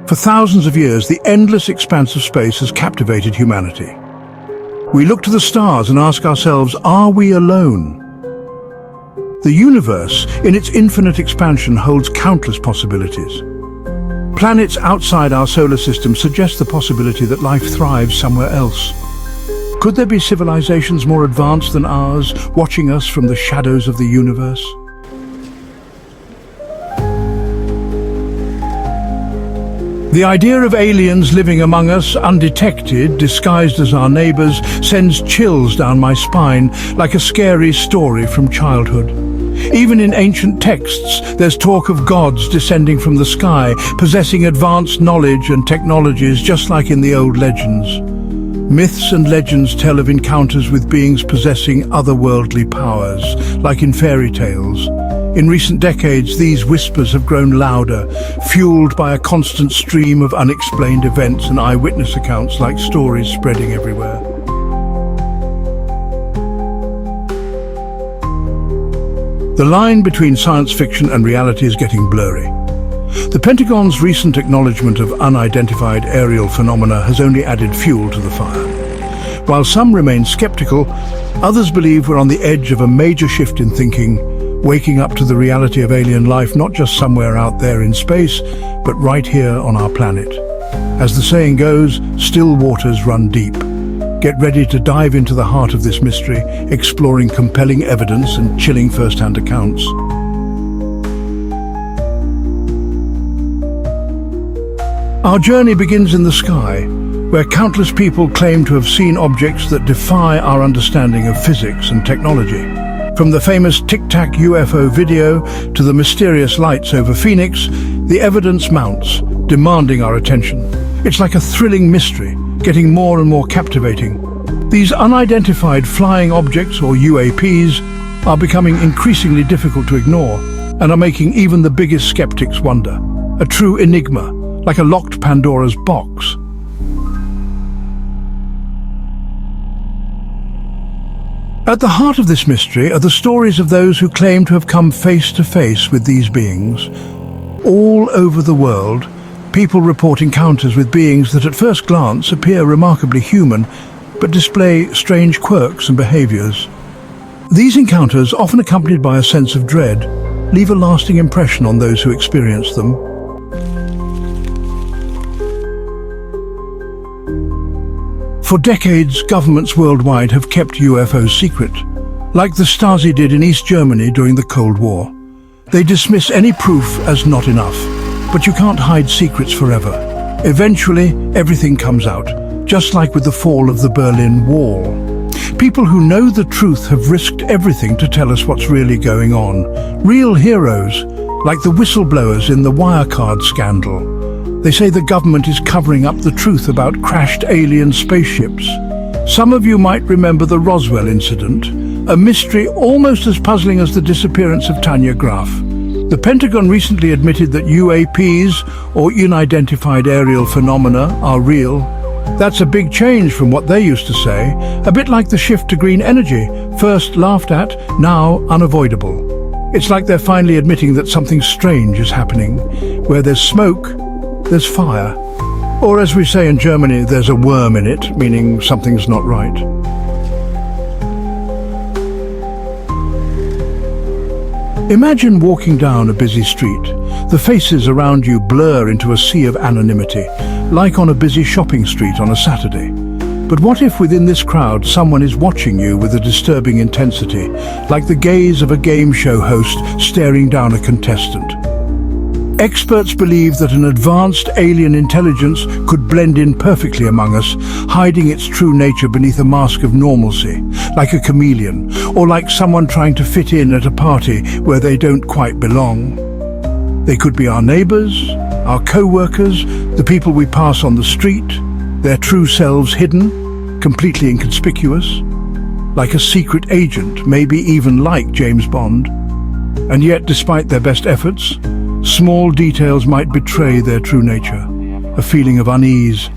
For thousands of years, the endless expanse of space has captivated humanity. We look to the stars and ask ourselves, are we alone? The universe, in its infinite expansion, holds countless possibilities. Planets outside our solar system suggest the possibility that life thrives somewhere else. Could there be civilizations more advanced than ours, watching us from the shadows of the universe? The idea of aliens living among us, undetected, disguised as our neighbors, sends chills down my spine like a scary story from childhood. Even in ancient texts, there's talk of gods descending from the sky, possessing advanced knowledge and technologies just like in the old legends. Myths and legends tell of encounters with beings possessing otherworldly powers, like in fairy tales. In recent decades, these whispers have grown louder, fueled by a constant stream of unexplained events and eyewitness accounts like stories spreading everywhere. The line between science fiction and reality is getting blurry. The Pentagon's recent acknowledgement of unidentified aerial phenomena has only added fuel to the fire. While some remain skeptical, others believe we're on the edge of a major shift in thinking, waking up to the reality of alien life not just somewhere out there in space, but right here on our planet. As the saying goes, still waters run deep. Get ready to dive into the heart of this mystery, exploring compelling evidence and chilling first-hand accounts. Our journey begins in the sky, where countless people claim to have seen objects that defy our understanding of physics and technology. From the famous Tic Tac UFO video to the mysterious lights over Phoenix, the evidence mounts, demanding our attention. It's like a thrilling mystery, getting more and more captivating. These unidentified flying objects, or UAPs, are becoming increasingly difficult to ignore and are making even the biggest skeptics wonder. A true enigma, like a locked Pandora's box. At the heart of this mystery are the stories of those who claim to have come face to face with these beings. All over the world, people report encounters with beings that at first glance appear remarkably human, but display strange quirks and behaviors. These encounters, often accompanied by a sense of dread, leave a lasting impression on those who experience them. For decades, governments worldwide have kept UFOs secret, like the Stasi did in East Germany during the Cold War. They dismiss any proof as not enough, but you can't hide secrets forever. Eventually, everything comes out, just like with the fall of the Berlin Wall. People who know the truth have risked everything to tell us what's really going on. Real heroes, like the whistleblowers in the Wirecard scandal. They say the government is covering up the truth about crashed alien spaceships. Some of you might remember the Roswell incident, a mystery almost as puzzling as the disappearance of Tanya Graf. The Pentagon recently admitted that UAPs, or unidentified aerial phenomena, are real. That's a big change from what they used to say, a bit like the shift to green energy, first laughed at, now unavoidable. It's like they're finally admitting that something strange is happening. Where there's smoke, there's fire. Or as we say in Germany, there's a worm in it, meaning something's not right. Imagine walking down a busy street. The faces around you blur into a sea of anonymity, like on a busy shopping street on a Saturday. But what if within this crowd someone is watching you with a disturbing intensity, like the gaze of a game show host staring down a contestant? Experts believe that an advanced alien intelligence could blend in perfectly among us, hiding its true nature beneath a mask of normalcy, like a chameleon, or like someone trying to fit in at a party where they don't quite belong. They could be our neighbors, our co-workers, the people we pass on the street, their true selves hidden, completely inconspicuous, like a secret agent, maybe even like James Bond. And yet, despite their best efforts, small details might betray their true nature, a feeling of unease,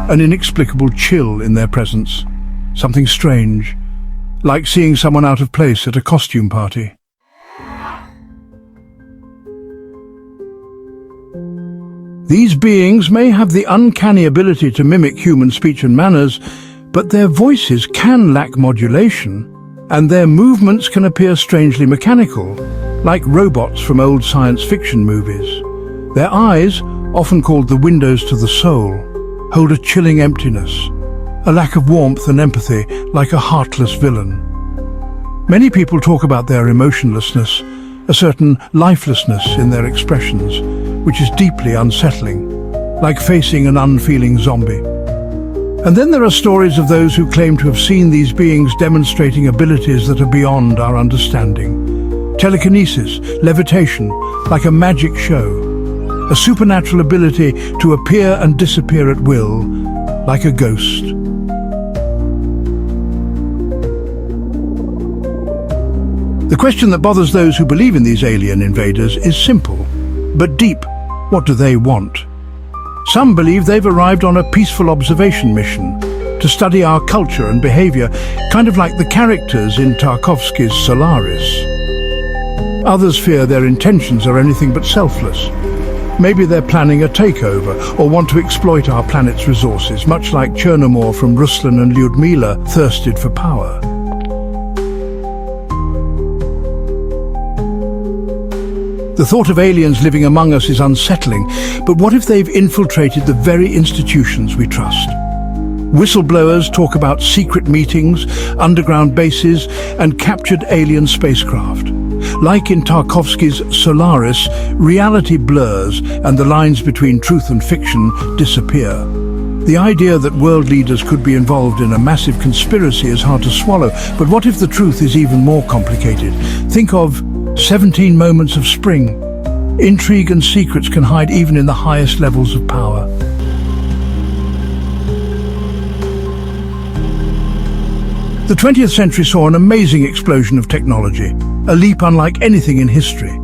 an inexplicable chill in their presence, something strange, like seeing someone out of place at a costume party. These beings may have the uncanny ability to mimic human speech and manners, but their voices can lack modulation, and their movements can appear strangely mechanical, like robots from old science fiction movies. Their eyes, often called the windows to the soul, hold a chilling emptiness, a lack of warmth and empathy, like a heartless villain. Many people talk about their emotionlessness, a certain lifelessness in their expressions, which is deeply unsettling, like facing an unfeeling zombie. And then there are stories of those who claim to have seen these beings demonstrating abilities that are beyond our understanding. Telekinesis, levitation, like a magic show. A supernatural ability to appear and disappear at will, like a ghost. The question that bothers those who believe in these alien invaders is simple, but deep. What do they want? Some believe they've arrived on a peaceful observation mission to study our culture and behavior, kind of like the characters in Tarkovsky's Solaris. Others fear their intentions are anything but selfless. Maybe they're planning a takeover or want to exploit our planet's resources, much like Chernomor from Ruslan and Lyudmila thirsted for power. The thought of aliens living among us is unsettling, but what if they've infiltrated the very institutions we trust? Whistleblowers talk about secret meetings, underground bases, and captured alien spacecraft. Like in Tarkovsky's Solaris, reality blurs and the lines between truth and fiction disappear. The idea that world leaders could be involved in a massive conspiracy is hard to swallow, but what if the truth is even more complicated? Think of 17 moments of spring. Intrigue and secrets can hide even in the highest levels of power. The 20th century saw an amazing explosion of technology, a leap unlike anything in history.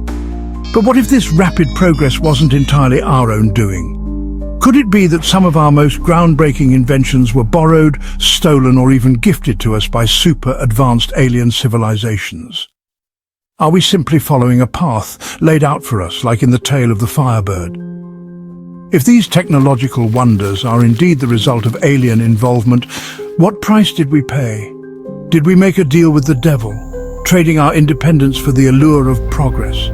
But what if this rapid progress wasn't entirely our own doing? Could it be that some of our most groundbreaking inventions were borrowed, stolen, or even gifted to us by super-advanced alien civilizations? Are we simply following a path laid out for us, like in the tale of the Firebird? If these technological wonders are indeed the result of alien involvement, what price did we pay? Did we make a deal with the devil, trading our independence for the allure of progress?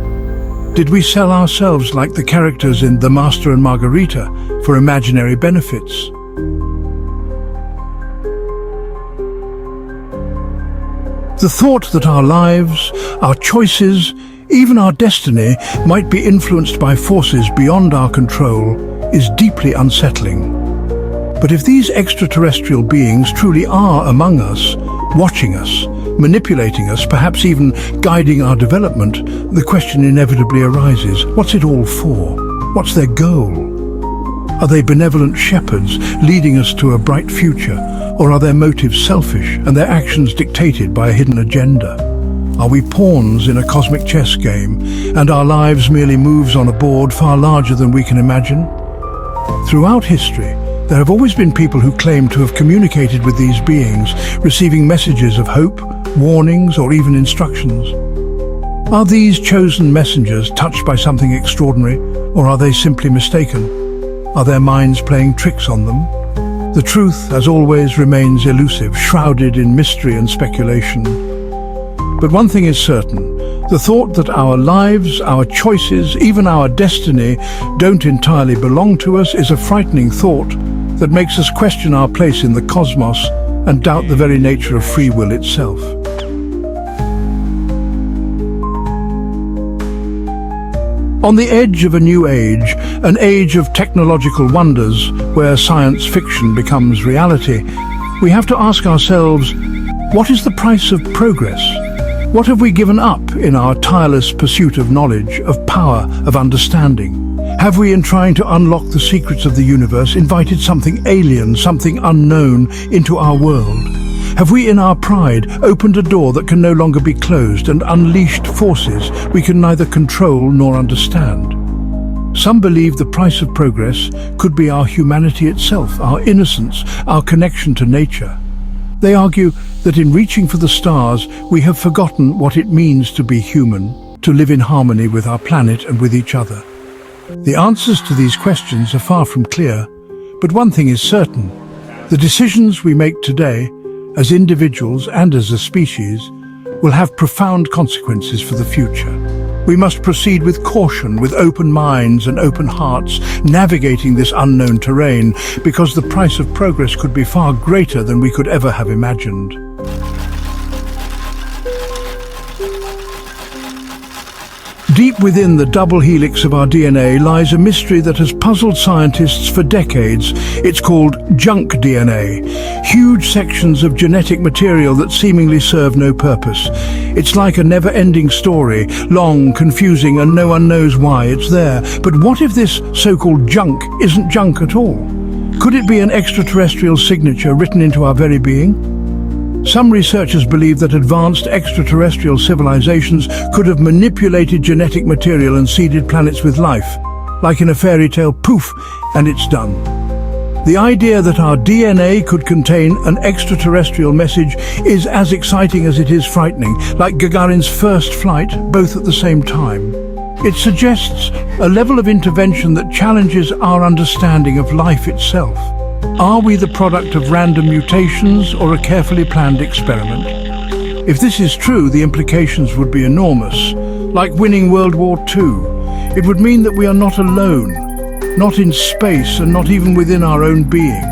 Did we sell ourselves like the characters in The Master and Margarita for imaginary benefits? The thought that our lives, our choices, even our destiny might be influenced by forces beyond our control is deeply unsettling. But if these extraterrestrial beings truly are among us, watching us, manipulating us, perhaps even guiding our development, the question inevitably arises, what's it all for? What's their goal? Are they benevolent shepherds leading us to a bright future, or are their motives selfish and their actions dictated by a hidden agenda? Are we pawns in a cosmic chess game, and our lives merely moves on a board far larger than we can imagine? Throughout history, there have always been people who claim to have communicated with these beings, receiving messages of hope, warnings, or even instructions. Are these chosen messengers touched by something extraordinary, or are they simply mistaken? Are their minds playing tricks on them? The truth, as always, remains elusive, shrouded in mystery and speculation. But one thing is certain, the thought that our lives, our choices, even our destiny don't entirely belong to us is a frightening thought that makes us question our place in the cosmos and doubt the very nature of free will itself. On the edge of a new age, an age of technological wonders where science fiction becomes reality, we have to ask ourselves, what is the price of progress? What have we given up in our tireless pursuit of knowledge, of power, of understanding? Have we, in trying to unlock the secrets of the universe, invited something alien, something unknown into our world? Have we, in our pride, opened a door that can no longer be closed and unleashed forces we can neither control nor understand? Some believe the price of progress could be our humanity itself, our innocence, our connection to nature. They argue that in reaching for the stars, we have forgotten what it means to be human, to live in harmony with our planet and with each other. The answers to these questions are far from clear, but one thing is certain. The decisions we make today, as individuals and as a species, will have profound consequences for the future. We must proceed with caution, with open minds and open hearts, navigating this unknown terrain, because the price of progress could be far greater than we could ever have imagined. Deep within the double helix of our DNA lies a mystery that has puzzled scientists for decades. It's called junk DNA, huge sections of genetic material that seemingly serve no purpose. It's like a never-ending story, long, confusing, and no one knows why it's there. But what if this so-called junk isn't junk at all? Could it be an extraterrestrial signature written into our very being? Some researchers believe that advanced extraterrestrial civilizations could have manipulated genetic material and seeded planets with life. Like in a fairy tale, poof, and it's done. The idea that our DNA could contain an extraterrestrial message is as exciting as it is frightening, like Gagarin's first flight, both at the same time. It suggests a level of intervention that challenges our understanding of life itself. Are we the product of random mutations or a carefully planned experiment? If this is true, the implications would be enormous. Like winning World War II, it would mean that we are not alone, not in space and not even within our own being.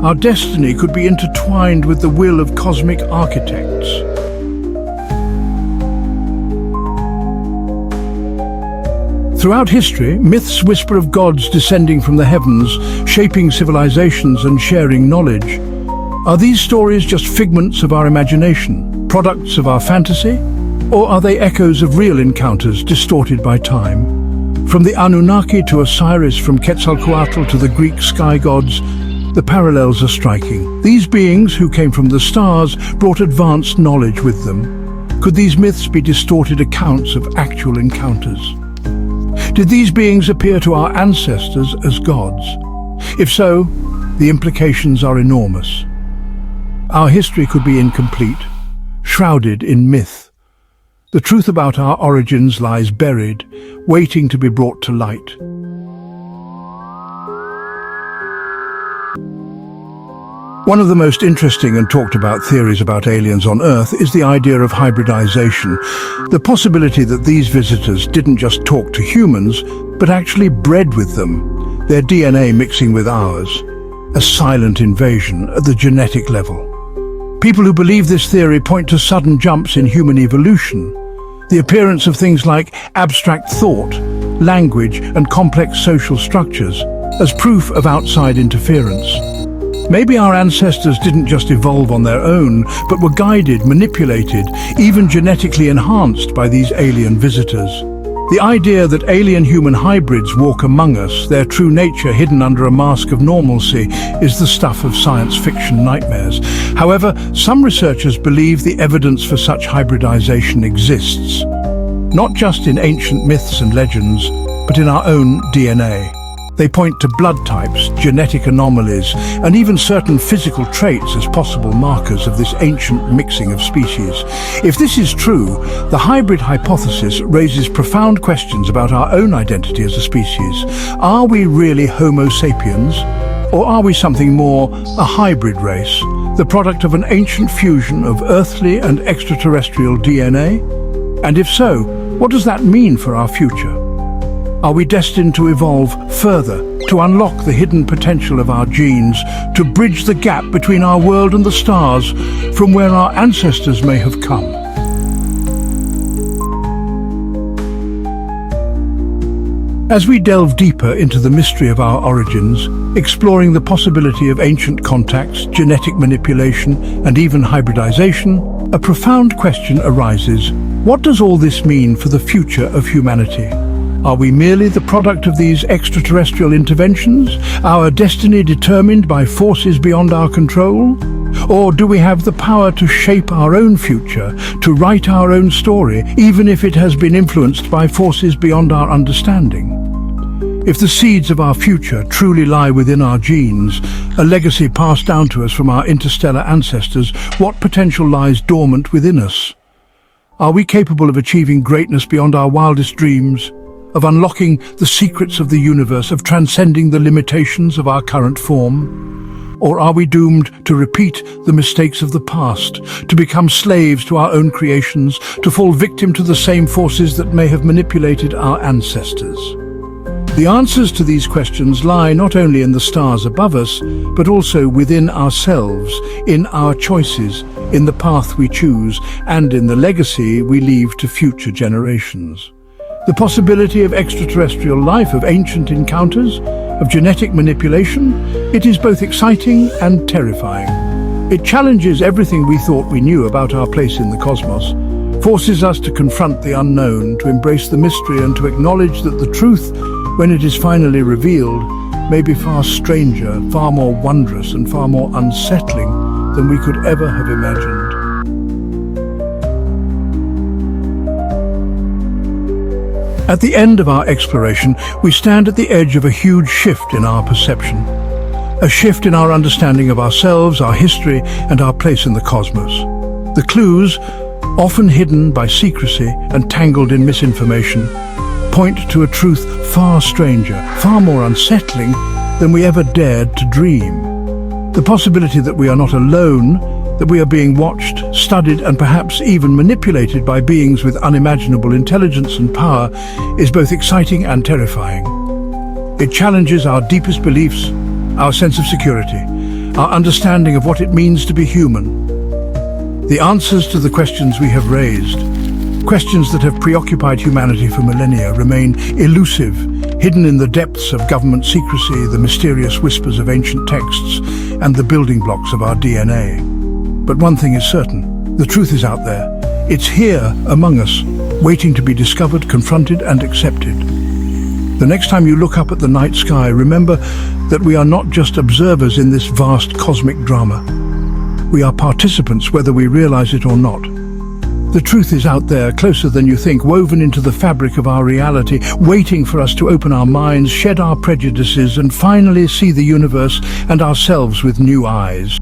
Our destiny could be intertwined with the will of cosmic architects. Throughout history, myths whisper of gods descending from the heavens, shaping civilizations and sharing knowledge. Are these stories just figments of our imagination, products of our fantasy? Or are they echoes of real encounters distorted by time? From the Anunnaki to Osiris, from Quetzalcoatl to the Greek sky gods, the parallels are striking. These beings, who came from the stars, brought advanced knowledge with them. Could these myths be distorted accounts of actual encounters? Did these beings appear to our ancestors as gods? If so, the implications are enormous. Our history could be incomplete, shrouded in myth. The truth about our origins lies buried, waiting to be brought to light. One of the most interesting and talked about theories about aliens on Earth is the idea of hybridization, the possibility that these visitors didn't just talk to humans, but actually bred with them, their DNA mixing with ours, a silent invasion at the genetic level. People who believe this theory point to sudden jumps in human evolution, the appearance of things like abstract thought, language, and complex social structures as proof of outside interference. Maybe our ancestors didn't just evolve on their own, but were guided, manipulated, even genetically enhanced by these alien visitors. The idea that alien-human hybrids walk among us, their true nature hidden under a mask of normalcy, is the stuff of science fiction nightmares. However, some researchers believe the evidence for such hybridization exists, not just in ancient myths and legends, but in our own DNA. They point to blood types, genetic anomalies, and even certain physical traits as possible markers of this ancient mixing of species. If this is true, the hybrid hypothesis raises profound questions about our own identity as a species. Are we really Homo sapiens? Or are we something more, a hybrid race, the product of an ancient fusion of earthly and extraterrestrial DNA? And if so, what does that mean for our future? Are we destined to evolve further, to unlock the hidden potential of our genes, to bridge the gap between our world and the stars, from where our ancestors may have come? As we delve deeper into the mystery of our origins, exploring the possibility of ancient contacts, genetic manipulation, and even hybridization, a profound question arises. What does all this mean for the future of humanity? Are we merely the product of these extraterrestrial interventions, our destiny determined by forces beyond our control? Or do we have the power to shape our own future, to write our own story, even if it has been influenced by forces beyond our understanding? If the seeds of our future truly lie within our genes, a legacy passed down to us from our interstellar ancestors, what potential lies dormant within us? Are we capable of achieving greatness beyond our wildest dreams? of unlocking the secrets of the universe, of transcending the limitations of our current form? Or are we doomed to repeat the mistakes of the past, to become slaves to our own creations, to fall victim to the same forces that may have manipulated our ancestors? The answers to these questions lie not only in the stars above us, but also within ourselves, in our choices, in the path we choose, and in the legacy we leave to future generations. The possibility of extraterrestrial life, of ancient encounters, of genetic manipulation, it is both exciting and terrifying. It challenges everything we thought we knew about our place in the cosmos, forces us to confront the unknown, to embrace the mystery, and to acknowledge that the truth, when it is finally revealed, may be far stranger, far more wondrous, and far more unsettling than we could ever have imagined. At the end of our exploration, we stand at the edge of a huge shift in our perception. A shift in our understanding of ourselves, our history, and our place in the cosmos. The clues, often hidden by secrecy and tangled in misinformation, point to a truth far stranger, far more unsettling than we ever dared to dream. The possibility that we are not alone, that we are being watched, studied, and perhaps even manipulated by beings with unimaginable intelligence and power is both exciting and terrifying. It challenges our deepest beliefs, our sense of security, our understanding of what it means to be human. The answers to the questions we have raised, questions that have preoccupied humanity for millennia, remain elusive, hidden in the depths of government secrecy, the mysterious whispers of ancient texts, and the building blocks of our DNA. But one thing is certain, the truth is out there. It's here among us, waiting to be discovered, confronted, and accepted. The next time you look up at the night sky, remember that we are not just observers in this vast cosmic drama. We are participants, whether we realize it or not. The truth is out there, closer than you think, woven into the fabric of our reality, waiting for us to open our minds, shed our prejudices, and finally see the universe and ourselves with new eyes.